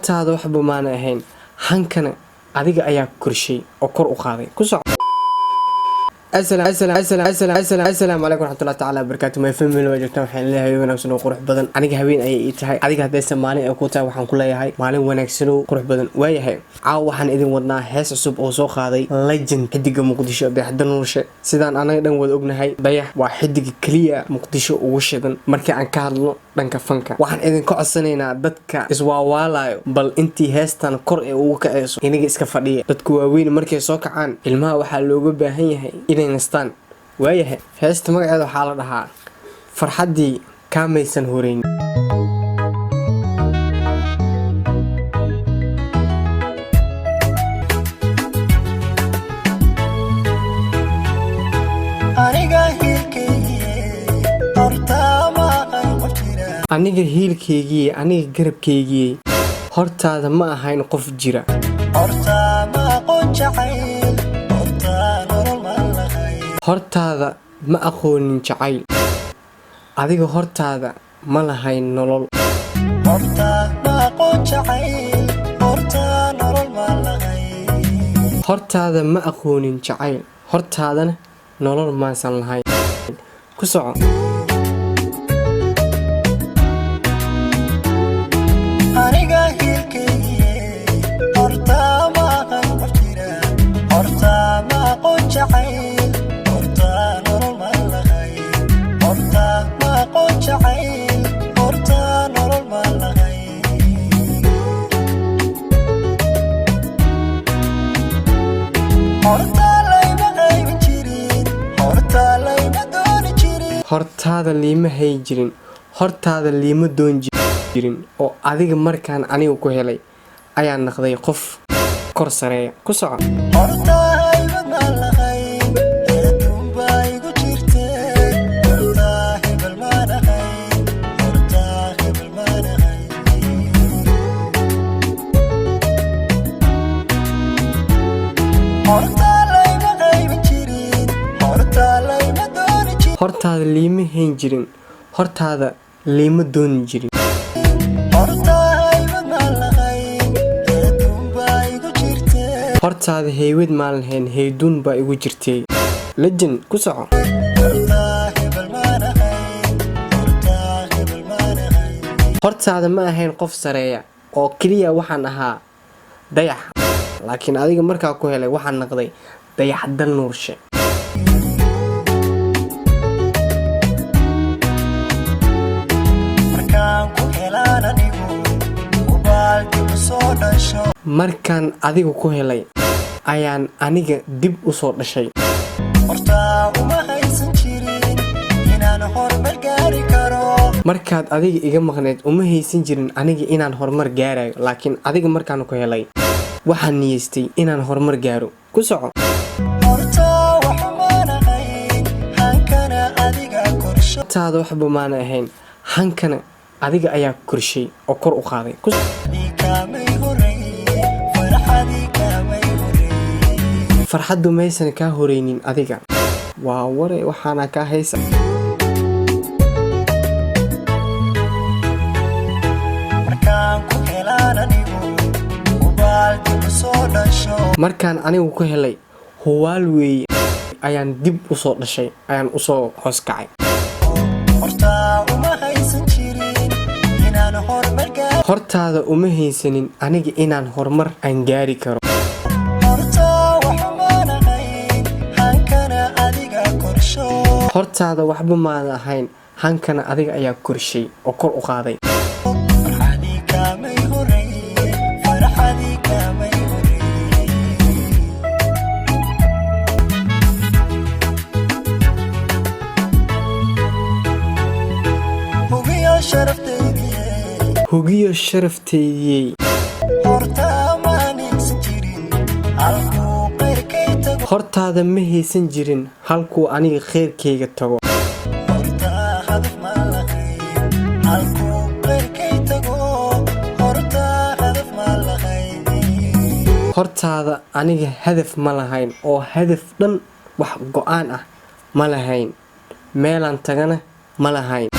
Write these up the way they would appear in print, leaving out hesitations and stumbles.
hortaada waxba maana ahayn hankana adiga ayaa korshay oo kor u qaaday ku soco السلام عليكم ورحمة الله تعالى وبركاته ما يفهم من وجهك وحين الله هاي ونكسنو قروح بدن أنا هاوين أي إتهاي أديك هذا السمانة أو كوتا وحن كلها هاي مالين ونكسنو قروح بدن ويا هاي عاو وحن إذن ودنا هاس عصب أو سوق هذا ليجند حدق مقدشة بيحدن ورشة سيدان أنا إذن ود أبن هاي بيح وحدق كلية مقدشة ووشدن مركي عن كارلو دنك فنكا وحن إذن كعصنينا دتك إسواوالايو بل إنتي هاستان قرء وكأسو إنك إسكفادية دتكواوين مركي سوق عن الماء وحلوغو باهي هاي نستان waayahay heesta magaceeda waxaa la dhahaa farxadii kaamaysan horeyn aniga hiilkeygii aniga garabkeygii hortaada ma ahayn qof jira hortaada ma aqoonin jacayl adiga hortaada ma lahayn nolol hortaada ma aqoonin jacayl hortaadana nolol maasan lahayn ku soco hortaada liima hay jirin hortaada liima doon jirin oo adiga markaan aniga ku helay ayaa naqday qof kor sareeya ku soco hortaada liima hayn jirin hortaada liima dooni jirin hortaada heywad maan lahayn heyduun baa igu jirtay legend ku soco hortaada ma ahayn qof sareeya oo keliya waxaan ahaa dayax laakiin adiga markaa ku helay waxaan naqday dayax dal nuurshe markaan adiga ku helay ayaan aniga dib u soo dhashay markaad adiga iga maqneed uma haysan jirin aniga inaan horumar gaarayo laakiin adiga markaan ku helay waxaan niyeystay inaan horumar gaaro ku soco hortaada waxba maana ahayn hankana adiga ayaa korshay oo kor u qaaday farxaddu maysan kaa horeynin adiga waa ware waxaana kaa haysa markaan anigu ku helay huwaal weeye ayaan dib u soo dhashay ayaan u soo hoos kacay hortaada uma haysanin aniga inaan horumar aan gaari karo hortaada waxba maada ahayn hankana adiga ayaa korshay oo kor u qaaday hugiyo sharafteediyey hortaada ma haysan jirin halkuu aniga kheyrkayga tago hortaada aniga hadaf ma lahayn oo hadaf dhan wax go'aan ah ma lahayn meelaan tagana ma lahayn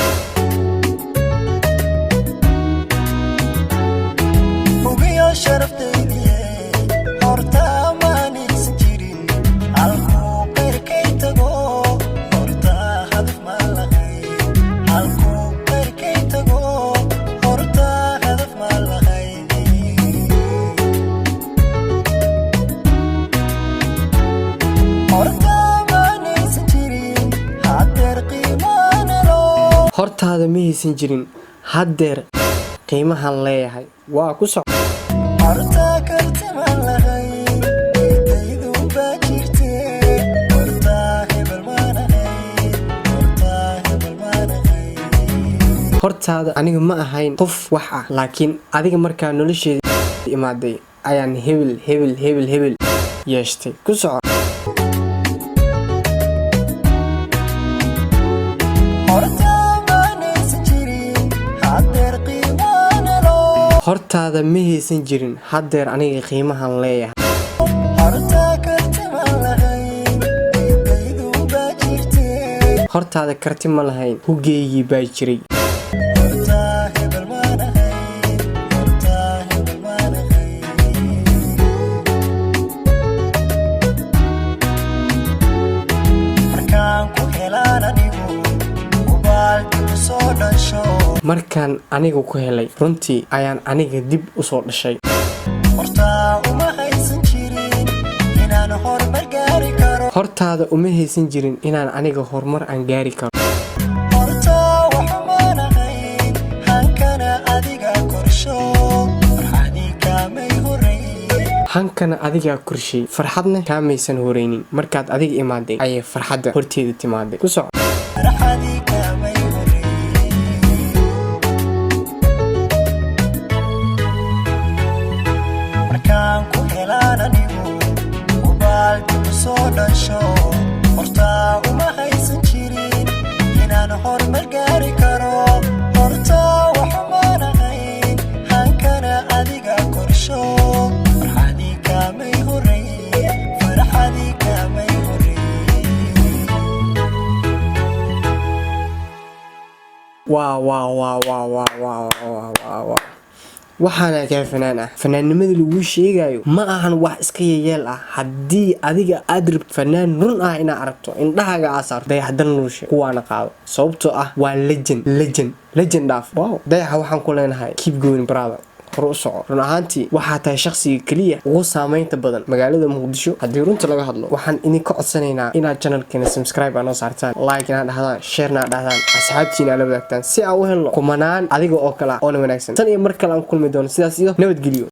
hortaada ma haysan jirin haddeer qiimahan leeyahay waa ku soco hortaada aniga ma ahayn qof wax ah laakiin adiga markaa nolosheeda imaaday ayaan hebel yeeshtay ku soco hortaada ma haysan jirin haddeer aniga qiimahan leeyahay hortaada karti ma lahayn hugeygii baa jiray markaan aniga ku helay runtii ayaan aniga dib u soo dhashay hortaada uma haysan jirin inaan aniga horumar aan gaari karo hankana adigaa korshay farxadna kaamaysan horeynin markaad adiga imaaday ayay farxadda horteeda timaaday ku soco waxaana kaa fanaan ah fanaannimada lagu sheegayo ma ahan wax iska yeel ah haddii adiga aad rabto fanaan run ah inaad aragto indhahaaga aa saarto dayaxdan nuushe kuwaana qaado sababtoo ah waa legend dhaaf dayaxa waxaan ku leenahay keep going brother hor u soco run ahaantii waxaa tahay shaqsiga keliya ugu saameynta badan magaalada muqdisho haddii runta laga hadlo waxaan idinka codsanaynaa inaad channelkeena subscribe aa noo saartaan like inaad dhahdaan share inaad dhahdaan asxaabtiina aad la wadaagtaan si aan u helno kumanaan adiga oo kale oona wanaagsan tan iyo mar kale aan ku kulmi doono sidaas iyo nabadgelyo